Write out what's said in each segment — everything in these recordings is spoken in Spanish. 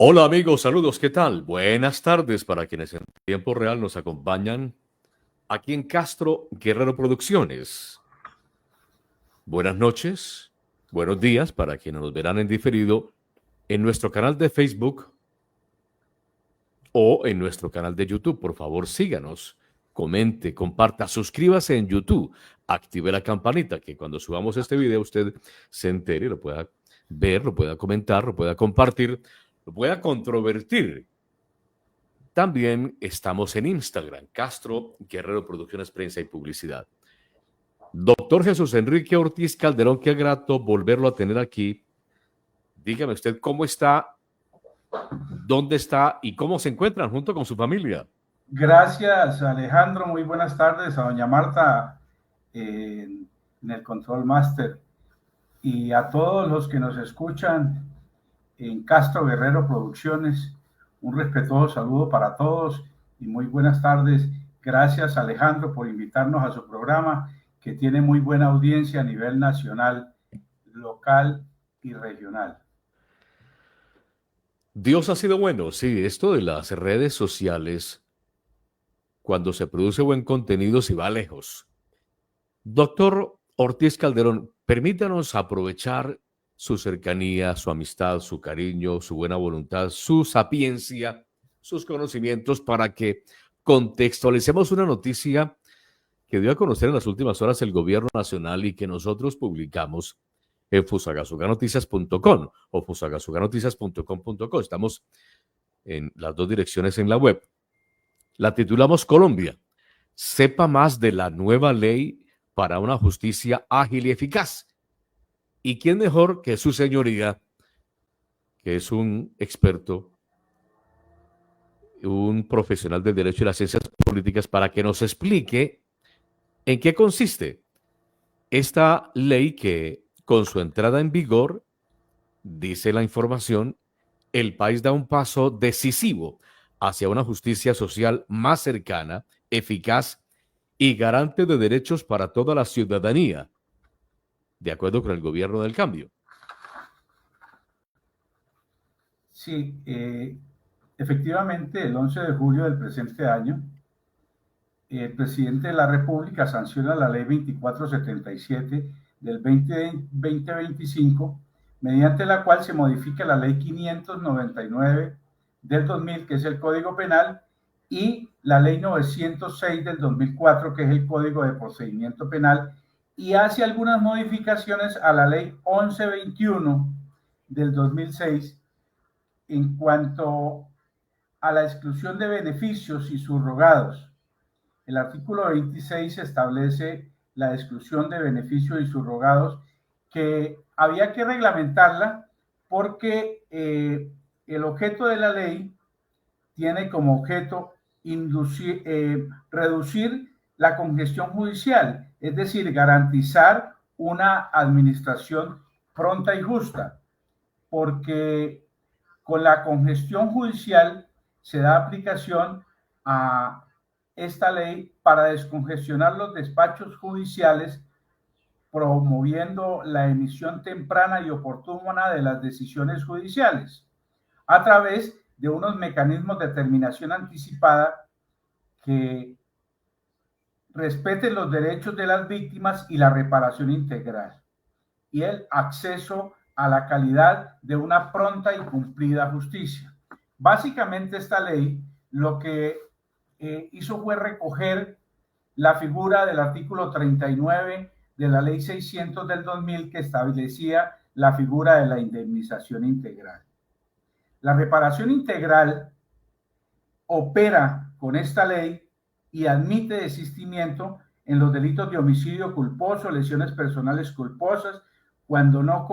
Hola amigos, saludos, ¿qué tal? Buenas tardes para quienes en tiempo real nos acompañan aquí en Castro Guerrero Producciones. Buenas noches, buenos días para quienes nos verán en diferido en nuestro canal de Facebook o en nuestro canal de YouTube. Por favor, síganos, comente, comparta, suscríbase en YouTube, active la campanita que cuando subamos este video usted se entere y lo pueda ver, lo pueda comentar, lo pueda compartir, lo pueda controvertir. También estamos en Instagram, Castro Guerrero Producciones, Prensa y Publicidad. Doctor Jesús Enrique Ortiz Calderón, qué grato volverlo a tener aquí. Dígame usted cómo está, dónde está y cómo se encuentran junto con su familia. Gracias, Alejandro. Muy buenas tardes a doña Marta en el Control Master y a todos los que nos escuchan en Castro Guerrero Producciones. Un respetuoso saludo para todos y muy buenas tardes. Gracias, Alejandro, por invitarnos a su programa que tiene muy buena audiencia a nivel nacional, local y regional. Dios ha sido bueno, sí, esto de las redes sociales, cuando se produce buen contenido, se va lejos. Doctor Ortiz Calderón, permítanos aprovechar su cercanía, su amistad, su cariño, su buena voluntad, su sapiencia, sus conocimientos para que contextualicemos una noticia que dio a conocer en las últimas horas el gobierno nacional y que nosotros publicamos en fusagasuganoticias.com o fusagasuganoticias.com.co. Estamos en las dos direcciones en la web. La titulamos Colombia. Sepa más de la nueva ley para una justicia ágil y eficaz. ¿Y quién mejor que su señoría, que es un experto, un profesional del derecho y las ciencias políticas, para que nos explique en qué consiste esta ley que con su entrada en vigor, dice la información, el país da un paso decisivo hacia una justicia social más cercana, eficaz y garante de derechos para toda la ciudadanía, de acuerdo con el gobierno del cambio. Sí, efectivamente, el 11 de julio del presente año, el presidente de la República sanciona la ley 2477 del 2025, mediante la cual se modifica la ley 599 del 2000, que es el Código Penal, y la ley 906 del 2004, que es el Código de Procedimiento Penal, y hace algunas modificaciones a la ley 1121 del 2006 en cuanto a la exclusión de beneficios y subrogados. El artículo 26 establece la exclusión de beneficios y subrogados que había que reglamentarla porque el objeto de la ley tiene como objeto reducir la congestión judicial, es decir, garantizar una administración pronta y justa, porque con la congestión judicial se da aplicación a esta ley para descongestionar los despachos judiciales, promoviendo la emisión temprana y oportuna de las decisiones judiciales a través de unos mecanismos de terminación anticipada que respeten los derechos de las víctimas y la reparación integral y el acceso a la calidad de una pronta y cumplida justicia. Básicamente esta ley lo que hizo fue recoger la figura del artículo 39 de la ley 600 del 2000 que establecía la figura de la indemnización integral. La reparación integral opera con esta ley y admite desistimiento en los delitos de homicidio culposo, lesiones personales culposas, cuando no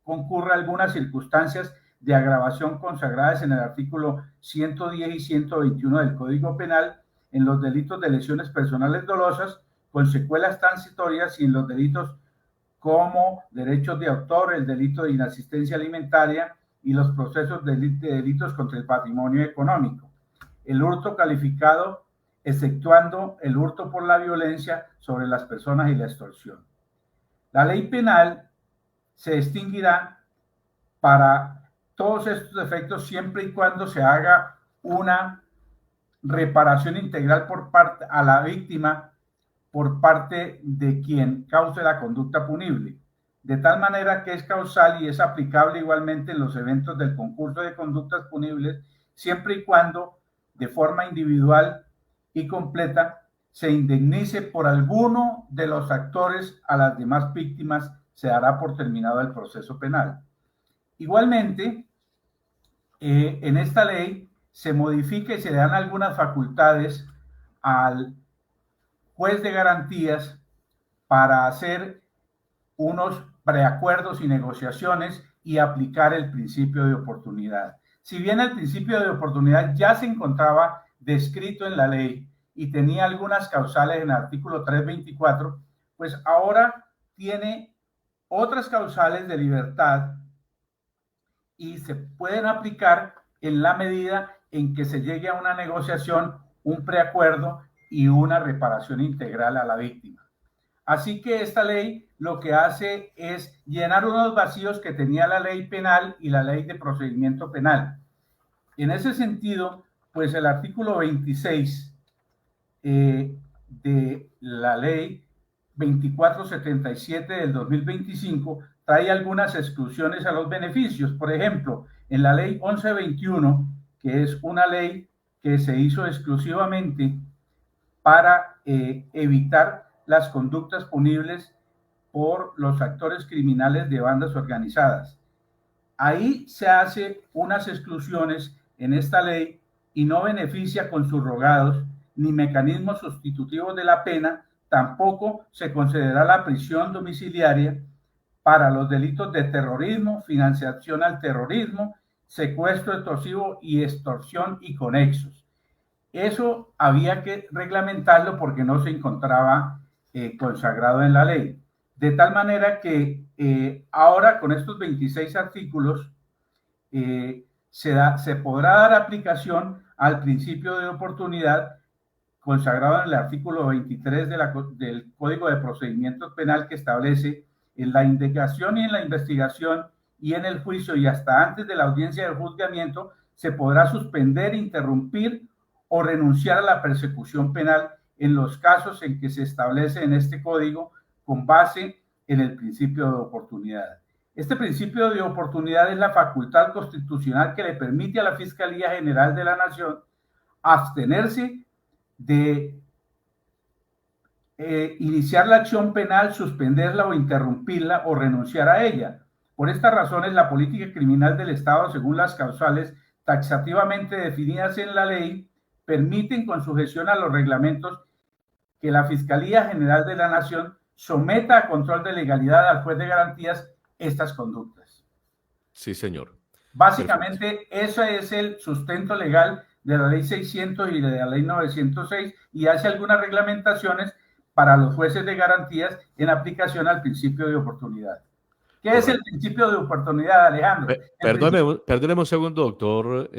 concurra algunas circunstancias de agravación consagradas en el artículo 110 y 121 del Código Penal, en los delitos de lesiones personales dolosas con secuelas transitorias y en los delitos como derechos de autor, el delito de inasistencia alimentaria y los procesos de delitos contra el patrimonio económico. El hurto calificado, exceptuando el hurto por la violencia sobre las personas y la extorsión. La ley penal se distinguirá para todos estos efectos siempre y cuando se haga una reparación integral por parte a la víctima por parte de quien cause la conducta punible, de tal manera que es causal y es aplicable igualmente en los eventos del concurso de conductas punibles, siempre y cuando de forma individual y completa se indemnice por alguno de los actores a las demás víctimas, se dará por terminado el proceso penal. Igualmente, en esta ley se modifica y se le dan algunas facultades al juez de garantías para hacer unos preacuerdos y negociaciones y aplicar el principio de oportunidad. Si bien el principio de oportunidad ya se encontraba descrito en la ley y tenía algunas causales en el artículo 324, pues ahora tiene otras causales de libertad y se pueden aplicar en la medida en que se llegue a una negociación, un preacuerdo y una reparación integral a la víctima. Así que esta ley lo que hace es llenar unos vacíos que tenía la ley penal y la ley de procedimiento penal. En ese sentido, pues el artículo 26 de la ley 2477 del 2025 trae algunas exclusiones a los beneficios. Por ejemplo, en la ley 1121, que es una ley que se hizo exclusivamente para evitar las conductas punibles por los actores criminales de bandas organizadas. Ahí se hace unas exclusiones en esta ley y no beneficia con subrogados ni mecanismos sustitutivos de la pena, tampoco se considera la prisión domiciliaria para los delitos de terrorismo, financiación al terrorismo, secuestro extorsivo y extorsión y conexos. Eso había que reglamentarlo porque no se encontraba consagrado en la ley. De tal manera que ahora con estos 26 artículos se podrá dar aplicación al principio de oportunidad consagrado en el artículo 23 del Código de Procedimientos Penal, que establece en la indagación y en la investigación y en el juicio y hasta antes de la audiencia del juzgamiento se podrá suspender, interrumpir o renunciar a la persecución penal en los casos en que se establece en este código con base en el principio de oportunidad. Este principio de oportunidad es la facultad constitucional que le permite a la Fiscalía General de la Nación abstenerse de iniciar la acción penal, suspenderla o interrumpirla o renunciar a ella. Por estas razones, la política criminal del Estado, según las causales taxativamente definidas en la ley, permiten con sujeción a los reglamentos que la Fiscalía General de la Nación someta a control de legalidad al juez de garantías estas conductas. Sí, señor. Básicamente, ese es el sustento legal de la ley 600 y de la ley 906 y hace algunas reglamentaciones para los jueces de garantías en aplicación al principio de oportunidad. ¿Qué es el principio de oportunidad, Alejandro? Perdóneme un segundo, doctor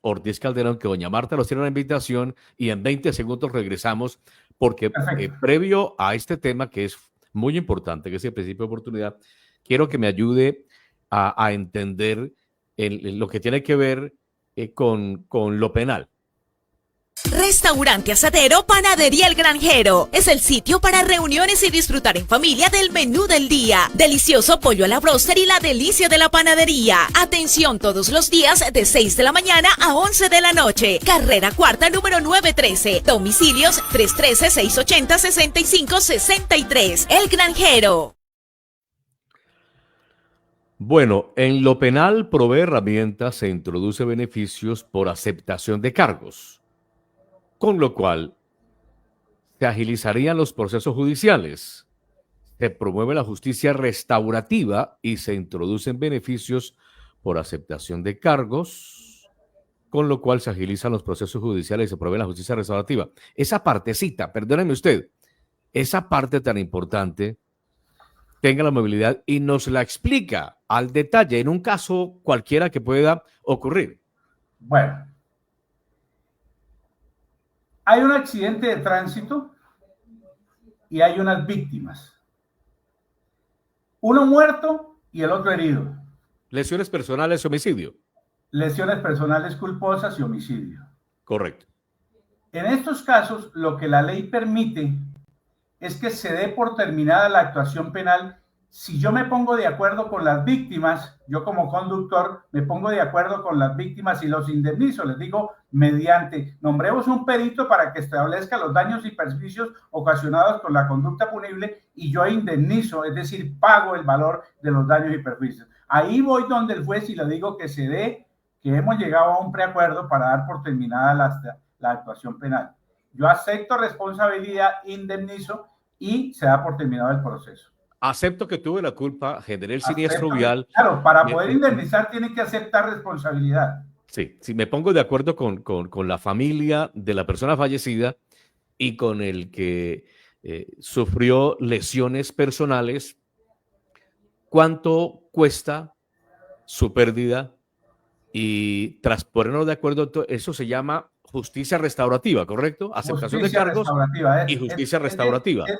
Ortiz Calderón, que doña Marta nos tiene una invitación y en 20 segundos regresamos porque previo a este tema que es muy importante, que es el principio de oportunidad, quiero que me ayude a entender lo que tiene que ver con lo penal. Restaurante Asadero Panadería El Granjero es el sitio para reuniones y disfrutar en familia del menú del día. Delicioso pollo a la bróster y la delicia de la panadería. Atención todos los días de 6 de la mañana a 11 de la noche. Carrera Cuarta número 913. Domicilios 313-680-6563. El Granjero. Bueno, en lo penal provee herramientas, se introduce beneficios por aceptación de cargos, con lo cual se agilizarían los procesos judiciales, se promueve la justicia restaurativa y se introducen beneficios por aceptación de cargos, con lo cual se agilizan los procesos judiciales y se promueve la justicia restaurativa. Esa partecita, perdóneme usted, esa parte tan importante, tenga la movilidad y nos la explica al detalle en un caso cualquiera que pueda ocurrir. Bueno, hay un accidente de tránsito y hay unas víctimas. Uno muerto y el otro herido. Lesiones personales, homicidio. lesiones personales culposas y homicidio. Correcto. En estos casos, lo que la ley permite es que se dé por terminada la actuación penal si yo me pongo de acuerdo con las víctimas, yo como conductor me pongo de acuerdo con las víctimas y los indemnizo. Les digo, mediante, nombremos un perito para que establezca los daños y perjuicios ocasionados con la conducta punible y yo indemnizo, es decir, pago el valor de los daños y perjuicios. Ahí voy donde el juez y le digo que se dé, que hemos llegado a un preacuerdo para dar por terminada la actuación penal. Yo acepto responsabilidad, indemnizo y se da por terminado el proceso. Acepto que tuve la culpa, generé el siniestro vial. Claro, para poder indemnizar tiene que aceptar responsabilidad. Sí, si me pongo de acuerdo con la familia de la persona fallecida y con el que sufrió lesiones personales, ¿cuánto cuesta su pérdida? Y tras ponernos de acuerdo, eso se llama justicia restaurativa, ¿correcto? Aceptación de cargos y justicia restaurativa. Es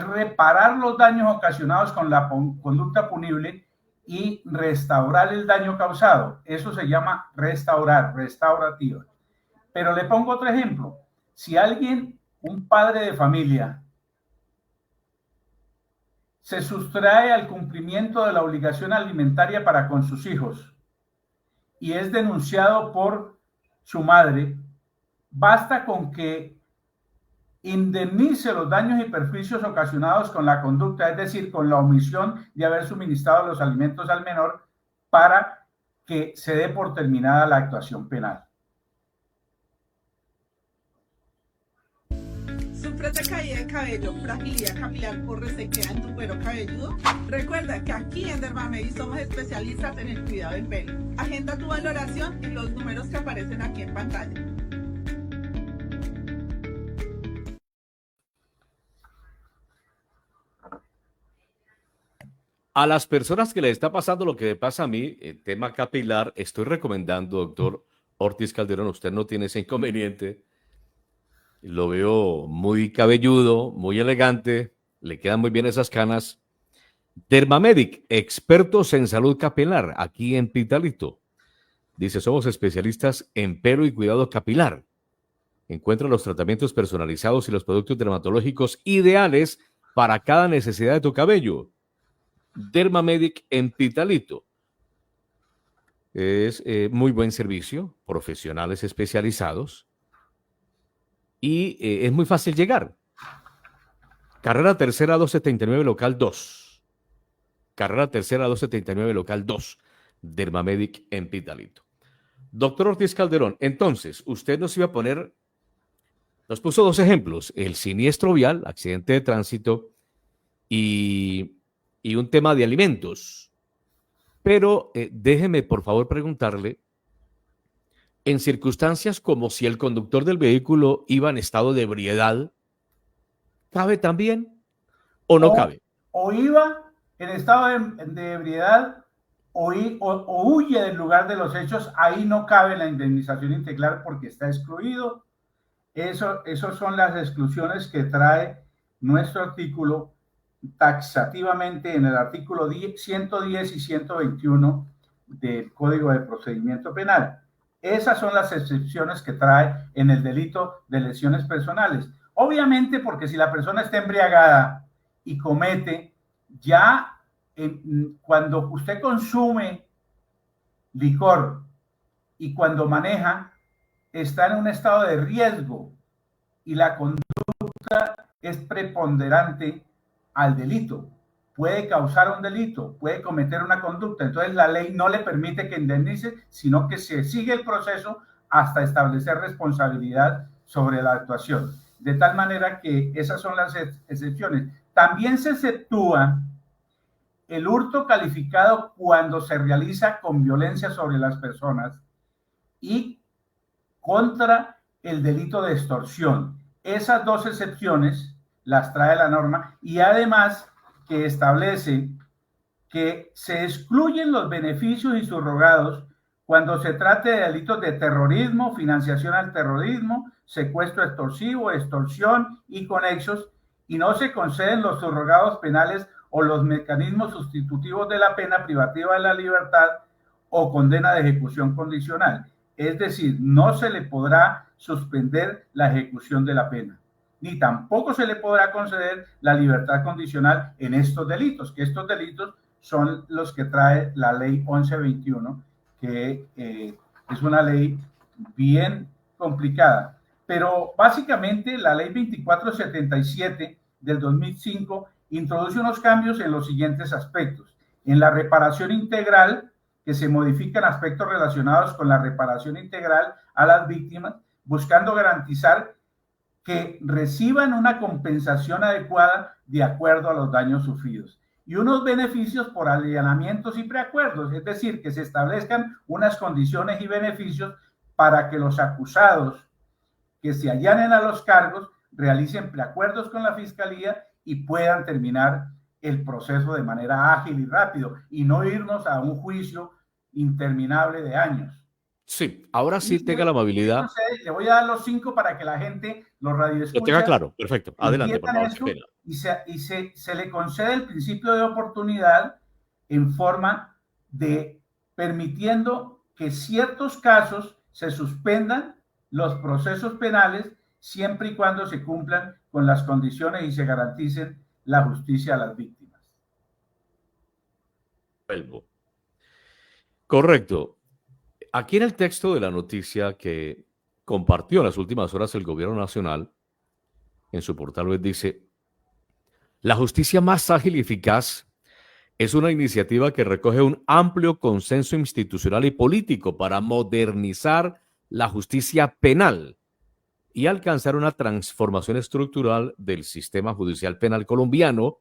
reparar los daños ocasionados con la conducta punible y restaurar el daño causado. Eso se llama restaurar, restaurativa. Pero le pongo otro ejemplo. Si alguien, un padre de familia, se sustrae al cumplimiento de la obligación alimentaria para con sus hijos y es denunciado por su madre, basta con que indemnice los daños y perjuicios ocasionados con la conducta, es decir, con la omisión de haber suministrado los alimentos al menor, para que se dé por terminada la actuación penal. ¿Sufres de caída de cabello, fragilidad capilar por resequedad en tu cuero cabelludo? Recuerda que aquí en Dermamedi somos especialistas en el cuidado del pelo. Agenda tu valoración en los números que aparecen aquí en pantalla. A las personas que les está pasando lo que me pasa a mí, el tema capilar, estoy recomendando, doctor Ortiz Calderón, usted no tiene ese inconveniente. Lo veo muy cabelludo, muy elegante, le quedan muy bien esas canas. Dermamedic, expertos en salud capilar, aquí en Pitalito. Dice, somos especialistas en pelo y cuidado capilar. Encuentra los tratamientos personalizados y los productos dermatológicos ideales para cada necesidad de tu cabello. Dermamedic en Pitalito. Es muy buen servicio, profesionales especializados y es muy fácil llegar. Carrera Tercera 279, local 2. Carrera Tercera 279, local 2. Dermamedic en Pitalito. Doctor Ortiz Calderón, entonces, usted nos iba a poner, nos puso dos ejemplos, el siniestro vial, accidente de tránsito y un tema de alimentos. Pero déjeme, por favor, preguntarle, en circunstancias como si el conductor del vehículo iba en estado de ebriedad, ¿cabe también o no cabe? O iba en estado de ebriedad o huye del lugar de los hechos, ahí no cabe la indemnización integral porque está excluido. Esas son las exclusiones que trae nuestro artículo taxativamente en el artículo 110 y 121 del Código de Procedimiento Penal. Esas son las excepciones que trae en el delito de lesiones personales. Obviamente, porque si la persona está embriagada y comete, ya cuando usted consume licor y cuando maneja, está en un estado de riesgo y la conducta es preponderante al delito, puede causar un delito, puede cometer una conducta, entonces la ley no le permite que indemnice, sino que se sigue el proceso hasta establecer responsabilidad sobre la actuación, de tal manera que esas son las excepciones. También se exceptúa el hurto calificado cuando se realiza con violencia sobre las personas y contra el delito de extorsión. Esas dos excepciones las trae la norma y además que establece que se excluyen los beneficios y subrogados cuando se trate de delitos de terrorismo, financiación al terrorismo, secuestro extorsivo, extorsión y conexos, y no se conceden los subrogados penales o los mecanismos sustitutivos de la pena privativa de la libertad o condena de ejecución condicional. Es decir, no se le podrá suspender la ejecución de la pena, ni tampoco se le podrá conceder la libertad condicional en estos delitos, que estos delitos son los que trae la ley 1121, que es una ley bien complicada. Pero básicamente la ley 2477 del 2005 introduce unos cambios en los siguientes aspectos. En la reparación integral, que se modifican aspectos relacionados con la reparación integral a las víctimas, buscando garantizar que reciban una compensación adecuada de acuerdo a los daños sufridos. Y unos beneficios por allanamientos y preacuerdos, es decir, que se establezcan unas condiciones y beneficios para que los acusados que se allanen a los cargos realicen preacuerdos con la Fiscalía y puedan terminar el proceso de manera ágil y rápido y no irnos a un juicio interminable de años. Sí, ahora sí tenga la amabilidad. Le voy a dar los 5 para que la gente, los radioescuchas, lo tenga claro. Perfecto. Adelante, por favor. Eso, y se le concede el principio de oportunidad en forma de permitiendo que ciertos casos se suspendan los procesos penales siempre y cuando se cumplan con las condiciones y se garanticen la justicia a las víctimas. Correcto. Aquí en el texto de la noticia que compartió en las últimas horas el Gobierno Nacional, en su portal web dice: la justicia más ágil y eficaz es una iniciativa que recoge un amplio consenso institucional y político para modernizar la justicia penal y alcanzar una transformación estructural del sistema judicial penal colombiano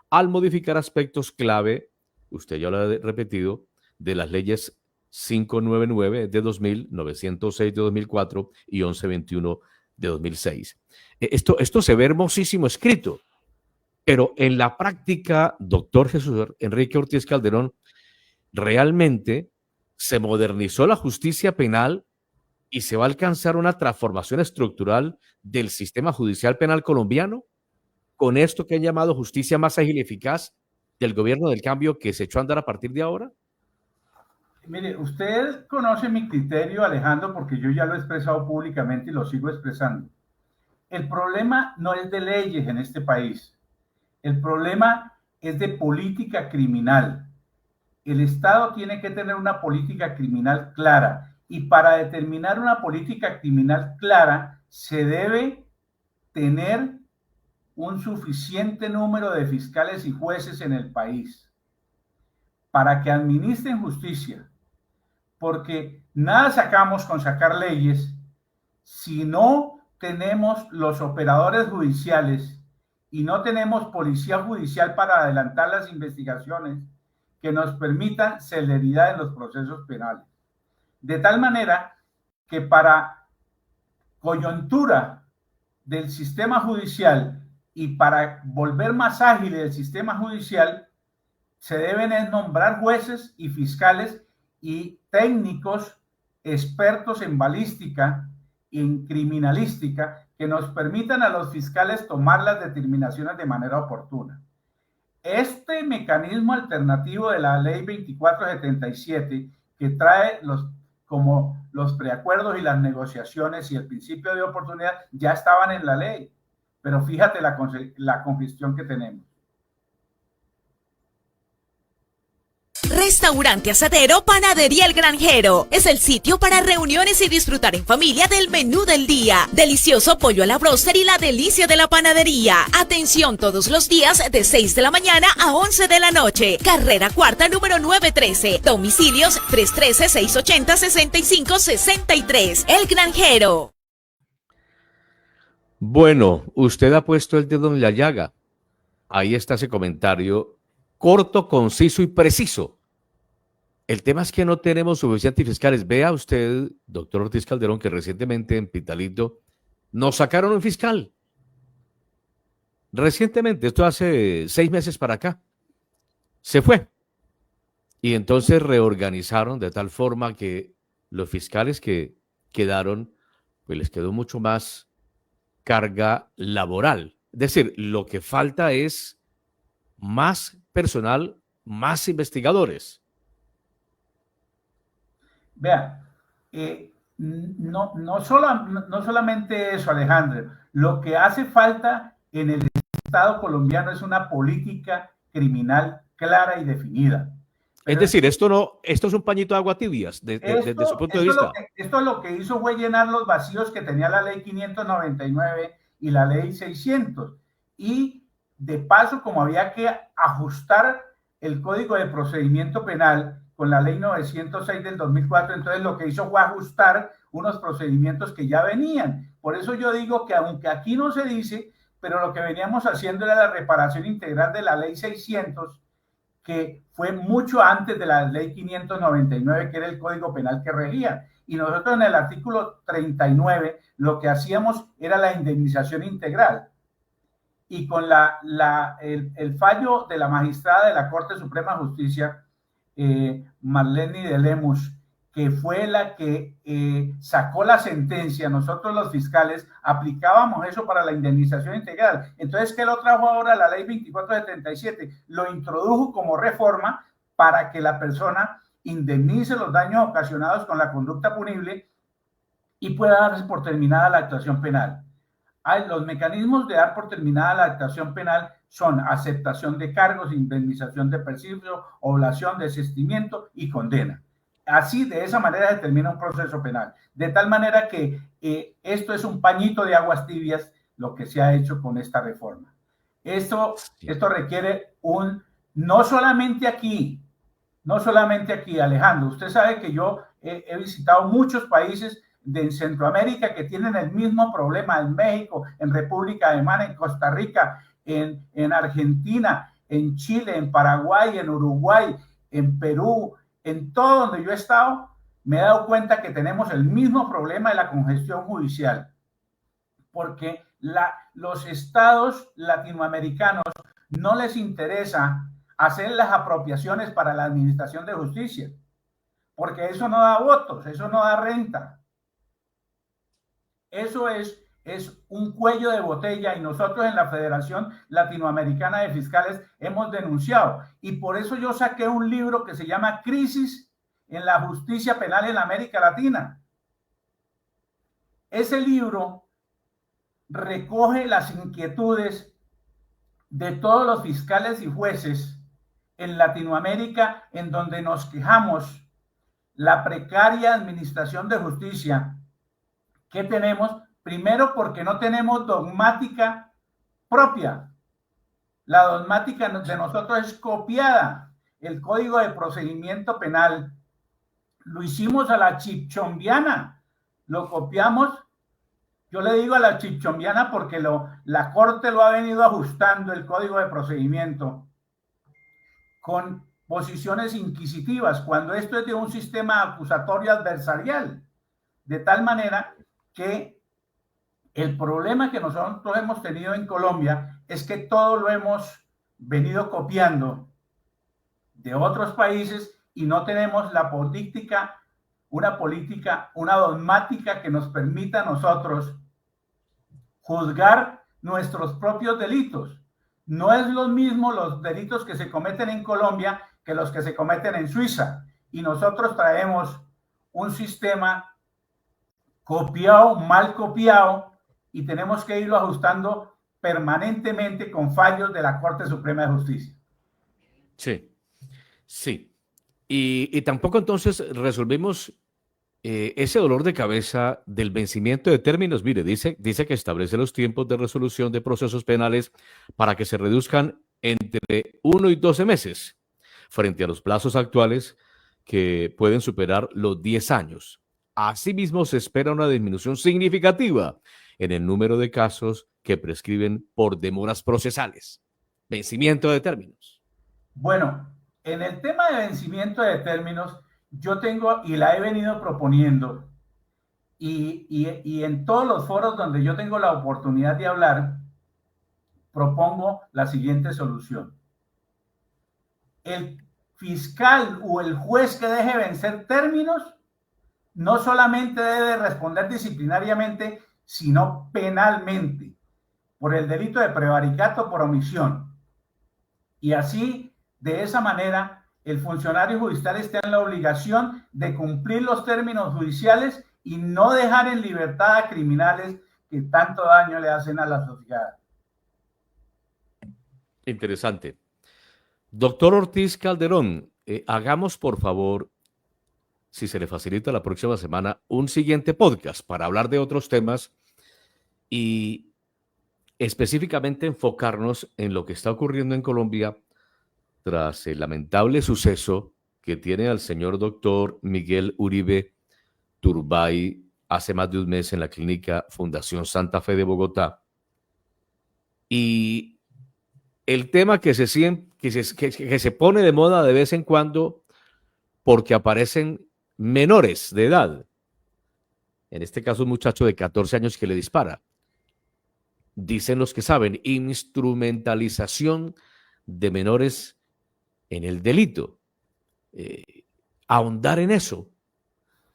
al modificar aspectos clave, usted ya lo ha repetido, de las leyes 599 de 2000, 906 de 2004 y 1121 de 2006. Esto se ve hermosísimo escrito, pero en la práctica, doctor Jesús Enrique Ortiz Calderón, realmente se modernizó la justicia penal y se va a alcanzar una transformación estructural del sistema judicial penal colombiano con esto que han llamado justicia más ágil y eficaz del gobierno del cambio que se echó a andar a partir de ahora. Mire, usted conoce mi criterio, Alejandro, porque yo ya lo he expresado públicamente y lo sigo expresando. El problema no es de leyes en este país. El problema es de política criminal. El Estado tiene que tener una política criminal clara y para determinar una política criminal clara se debe tener un suficiente número de fiscales y jueces en el país para que administren justicia. Porque nada sacamos con sacar leyes si no tenemos los operadores judiciales y no tenemos policía judicial para adelantar las investigaciones que nos permitan celeridad en los procesos penales. De tal manera que para coyuntura del sistema judicial y para volver más ágil el sistema judicial, se deben nombrar jueces y fiscales y técnicos expertos en balística y en criminalística que nos permitan a los fiscales tomar las determinaciones de manera oportuna. Este mecanismo alternativo de la ley 2477 que trae como los preacuerdos y las negociaciones y el principio de oportunidad ya estaban en la ley, pero fíjate la congestión que tenemos. Restaurante Asadero Panadería El Granjero es el sitio para reuniones y disfrutar en familia del menú del día. Delicioso pollo a la bróster y la delicia de la panadería. Atención todos los días de 6 de la mañana a 11 de la noche. Carrera Cuarta número 913. Domicilios 313-680-6563. El Granjero. Bueno, usted ha puesto el dedo en la llaga. Ahí está ese comentario corto, conciso y preciso. El tema es que no tenemos suficientes fiscales. Vea usted, doctor Ortiz Calderón, que recientemente en Pitalito nos sacaron un fiscal. Recientemente, esto hace 6 meses para acá, se fue. Y entonces reorganizaron de tal forma que los fiscales que quedaron, pues les quedó mucho más carga laboral. Es decir, lo que falta es más personal, más investigadores. Vea, no solamente eso, Alejandro. Lo que hace falta en el Estado colombiano es una política criminal clara y definida. Es decir, esto es un pañito de agua tibias desde su punto de vista. Esto lo que hizo fue llenar los vacíos que tenía la ley 599 y la ley 600. Y de paso, como había que ajustar el Código de Procedimiento Penal con la ley 906 del 2004, entonces lo que hizo fue ajustar unos procedimientos que ya venían. Por eso yo digo que aunque aquí no se dice, pero lo que veníamos haciendo era la reparación integral de la ley 600, que fue mucho antes de la ley 599, que era el Código Penal que regía. Y nosotros en el artículo 39 lo que hacíamos era la indemnización integral. Y con el fallo de la magistrada de la Corte Suprema de Justicia, Marlene de Lemus, que fue la que sacó la sentencia, nosotros los fiscales aplicábamos eso para la indemnización integral. Entonces, ¿qué lo trajo ahora la ley 2477? Lo introdujo como reforma para que la persona indemnice los daños ocasionados con la conducta punible y pueda darse por terminada la actuación penal. Los mecanismos de dar por terminada la actuación penal son aceptación de cargos, indemnización de perjuicio, oblación, desistimiento y condena. Así, de esa manera se termina un proceso penal. De tal manera que esto es un pañito de aguas tibias lo que se ha hecho con esta reforma. Esto requiere no solamente aquí, Alejandro. Usted sabe que yo he visitado muchos países de Centroamérica que tienen el mismo problema, en México, en República Alemana, en Costa Rica, en Argentina, en Chile, en Paraguay, en Uruguay, en Perú, en todo donde yo he estado, me he dado cuenta que tenemos el mismo problema de la congestión judicial, porque los estados latinoamericanos no les interesa hacer las apropiaciones para la administración de justicia, porque eso no da votos, eso no da renta. Eso es un cuello de botella y nosotros en la Federación Latinoamericana de Fiscales hemos denunciado. Y por eso yo saqué un libro que se llama Crisis en la Justicia Penal en América Latina. Ese libro recoge las inquietudes de todos los fiscales y jueces en Latinoamérica, en donde nos quejamos la precaria administración de justicia que tenemos, primero porque no tenemos dogmática propia. La dogmática de nosotros es copiada. El Código de Procedimiento Penal lo hicimos a la chipchombiana, lo copiamos. Yo le digo a la chipchombiana porque la Corte lo ha venido ajustando, el Código de Procedimiento, con posiciones inquisitivas, cuando esto es de un sistema acusatorio adversarial, de tal manera que el problema que nosotros hemos tenido en Colombia es que todo lo hemos venido copiando de otros países y no tenemos una dogmática que nos permita a nosotros juzgar nuestros propios delitos. No es lo mismo los delitos que se cometen en Colombia que los que se cometen en Suiza. Y nosotros traemos un sistema copiado, mal copiado, y tenemos que irlo ajustando permanentemente con fallos de la Corte Suprema de Justicia. Sí, sí. Y tampoco entonces resolvimos ese dolor de cabeza del vencimiento de términos. Mire, dice que establece los tiempos de resolución de procesos penales para que se reduzcan entre 1 y 12 meses, frente a los plazos actuales que pueden superar los 10 años. Asimismo, se espera una disminución significativa en el número de casos que prescriben por demoras procesales. Vencimiento de términos. Bueno, en el tema de vencimiento de términos, yo tengo y la he venido proponiendo y en todos los foros donde yo tengo la oportunidad de hablar, propongo la siguiente solución. El fiscal o el juez que deje vencer términos no solamente debe responder disciplinariamente, sino penalmente, por el delito de prevaricato por omisión. Y así, de esa manera, el funcionario judicial está en la obligación de cumplir los términos judiciales y no dejar en libertad a criminales que tanto daño le hacen a la sociedad. Interesante. Doctor Ortiz Calderón, hagamos por favor, si se le facilita la próxima semana, un siguiente podcast para hablar de otros temas y específicamente enfocarnos en lo que está ocurriendo en Colombia tras el lamentable suceso que tiene al señor doctor Miguel Uribe Turbay hace más de un mes en la clínica Fundación Santa Fe de Bogotá. Y el tema que se pone de moda de vez en cuando porque aparecen menores de edad. En este caso, un muchacho de 14 años que le dispara. Dicen los que saben, instrumentalización de menores en el delito. Ahondar en eso,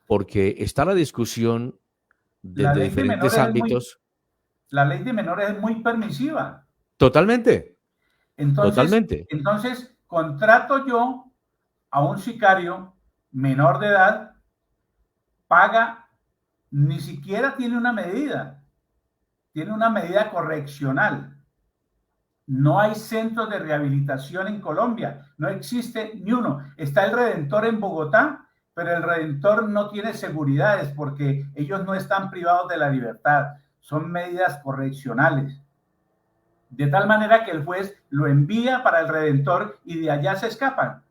porque está la discusión desde diferentes ámbitos. La ley de menores es muy permisiva. Totalmente. Entonces, contrato yo a un sicario menor de edad, paga, ni siquiera tiene una medida correccional. No hay centros de rehabilitación en Colombia, no existe ni uno. Está el Redentor en Bogotá, pero el Redentor no tiene seguridades porque ellos no están privados de la libertad, son medidas correccionales. De tal manera que el juez lo envía para el Redentor y de allá se escapan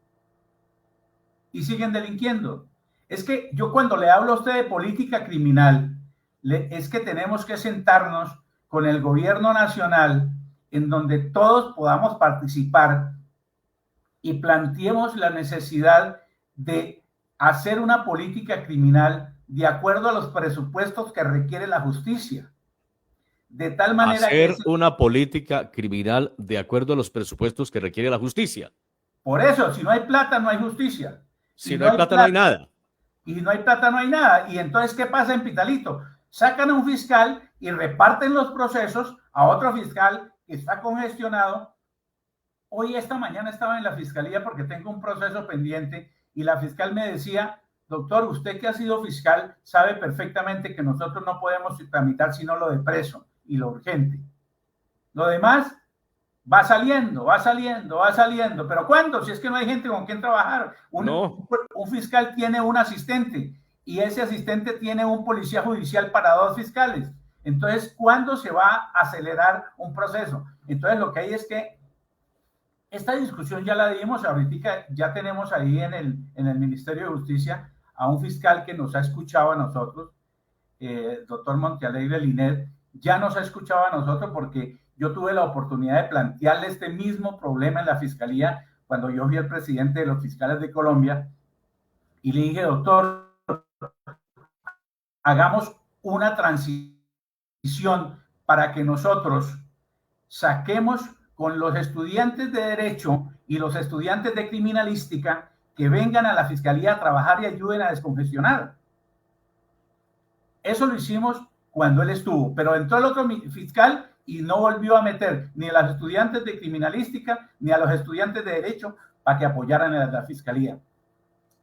y siguen delinquiendo. Es que yo cuando le hablo a usted de política criminal, es que tenemos que sentarnos con el gobierno nacional en donde todos podamos participar y planteemos la necesidad de hacer una política criminal de acuerdo a los presupuestos que requiere la justicia. De tal manera hacer una política criminal de acuerdo a los presupuestos que requiere la justicia. Por eso, si no hay plata, no hay justicia. Si no hay plata, no hay nada. Y no hay plata, no hay nada. Y entonces, ¿qué pasa en Pitalito? Sacan a un fiscal y reparten los procesos a otro fiscal que está congestionado. Hoy, esta mañana estaba en la fiscalía porque tengo un proceso pendiente y la fiscal me decía, doctor, usted que ha sido fiscal sabe perfectamente que nosotros no podemos tramitar sino lo de preso y lo urgente. Lo demás va saliendo. ¿Pero cuándo? Si es que no hay gente con quien trabajar. Un fiscal tiene un asistente y ese asistente tiene un policía judicial para 2 fiscales. Entonces, ¿cuándo se va a acelerar un proceso? Entonces, lo que hay es que esta discusión ya la dimos, ahorita ya tenemos ahí en el Ministerio de Justicia a un fiscal que nos ha escuchado a nosotros, doctor Montealegre Linet, ya nos ha escuchado a nosotros porque yo tuve la oportunidad de plantearle este mismo problema en la fiscalía cuando yo fui el presidente de los fiscales de Colombia y le dije, doctor, hagamos una transición para que nosotros saquemos con los estudiantes de Derecho y los estudiantes de Criminalística que vengan a la fiscalía a trabajar y ayuden a descongestionar. Eso lo hicimos cuando él estuvo, pero entró el otro fiscal y no volvió a meter ni a los estudiantes de Criminalística ni a los estudiantes de Derecho para que apoyaran a la fiscalía.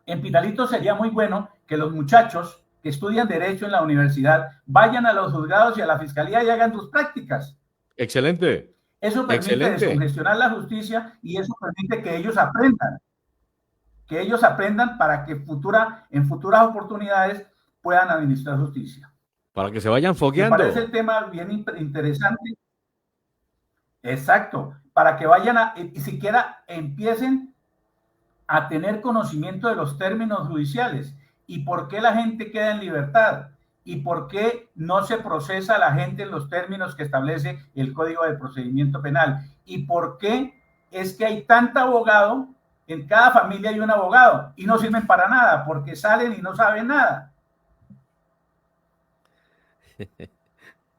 En Pitalito sería muy bueno que los muchachos que estudian Derecho en la universidad vayan a los juzgados y a la fiscalía y hagan sus prácticas. Excelente. Eso permite descongestionar la justicia y eso permite que ellos aprendan para que en futuras oportunidades puedan administrar justicia. Para que se vayan fogueando. Me parece el tema bien interesante. Exacto. Para que vayan y siquiera empiecen a tener conocimiento de los términos judiciales y por qué la gente queda en libertad y por qué no se procesa a la gente en los términos que establece el Código de Procedimiento Penal y por qué es que hay tanto abogado, en cada familia hay un abogado y no sirven para nada porque salen y no saben nada.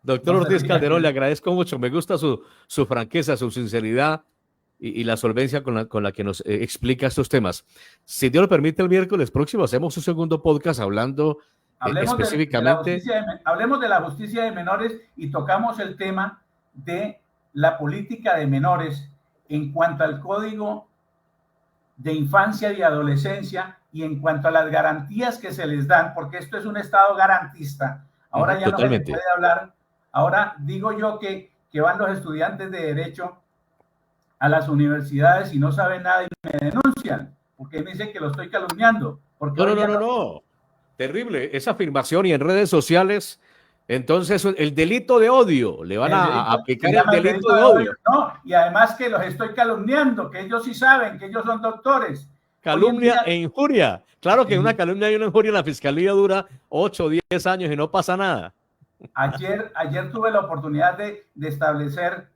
Doctor Ortiz Calderón, le agradezco mucho, me gusta su franqueza, su sinceridad y la solvencia con la que nos explica estos temas. Si Dios lo permite, el miércoles próximo hacemos un segundo podcast hablando específicamente. Hablemos de la justicia de menores y tocamos el tema de la política de menores en cuanto al código de infancia y adolescencia y en cuanto a las garantías que se les dan, porque esto es un Estado garantista. Ahora ya totalmente. no se puede hablar. Ahora digo yo que van los estudiantes de Derecho a las universidades y no saben nada y me denuncian, porque me dicen que lo estoy calumniando. Porque No. Terrible esa afirmación, y en redes sociales, entonces el delito de odio, le van a aplicar el delito de odio. No, y además que los estoy calumniando, que ellos sí saben, que ellos son doctores. Calumnia e injuria. Claro que una calumnia y una injuria en la fiscalía dura 8 o 10 años y no pasa nada. Ayer tuve la oportunidad de establecer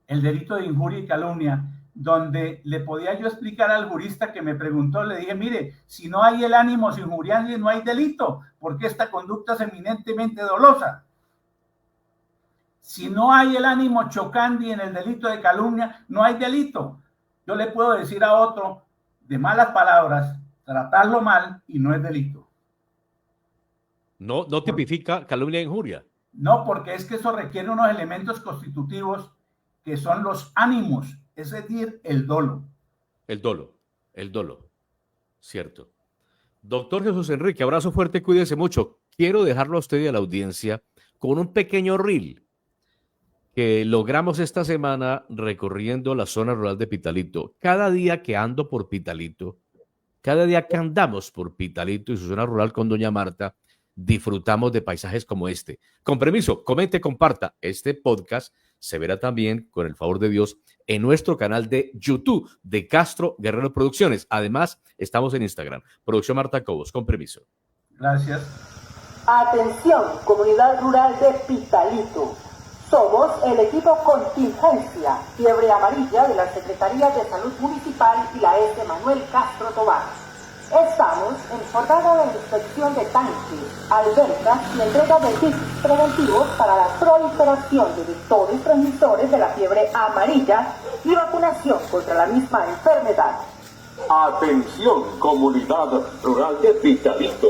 el delito de injuria y calumnia, donde le podía yo explicar al jurista que me preguntó, le dije, mire, si no hay el ánimo injuriante, no hay delito, porque esta conducta es eminentemente dolosa. Si no hay el ánimo chocandi en el delito de calumnia, no hay delito. Yo le puedo decir a otro de malas palabras, tratarlo mal y no es delito. No tipifica calumnia e injuria. No, porque es que eso requiere unos elementos constitutivos que son los ánimos, es decir, el dolo. El dolo. Cierto. Doctor Jesús Enrique, abrazo fuerte, cuídese mucho. Quiero dejarlo a usted y a la audiencia con un pequeño reel que logramos esta semana recorriendo la zona rural de Pitalito. Cada día que ando por Pitalito, cada día que andamos por Pitalito y su zona rural con doña Marta, disfrutamos de paisajes como este. Con permiso, comente, comparta. Este podcast se verá también, con el favor de Dios, en nuestro canal de YouTube de Castro Guerrero Producciones. Además, estamos en Instagram. Producción Marta Cobos. Con permiso. Gracias. Atención, comunidad rural de Pitalito. Somos el equipo Contingencia Fiebre Amarilla de la Secretaría de Salud Municipal y la S. Manuel Castro Tobar. Estamos en jornada de inspección de tanques, albercas y entrega de kits preventivos para la proliferación de vectores transmisores de la fiebre amarilla y vacunación contra la misma enfermedad. Atención, comunidad rural de Pitalito.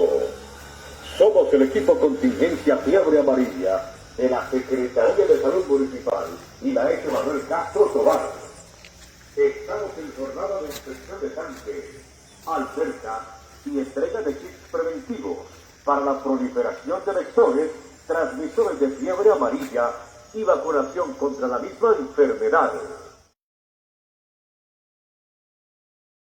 Somos el equipo Contingencia Fiebre Amarilla de la Secretaría de Salud Municipal y la S. Manuel Castro Tobar. Estamos en jornada de inspección de tanques, alberca y entrega de kits preventivos para la proliferación de vectores transmisores de fiebre amarilla y vacunación contra la misma enfermedad.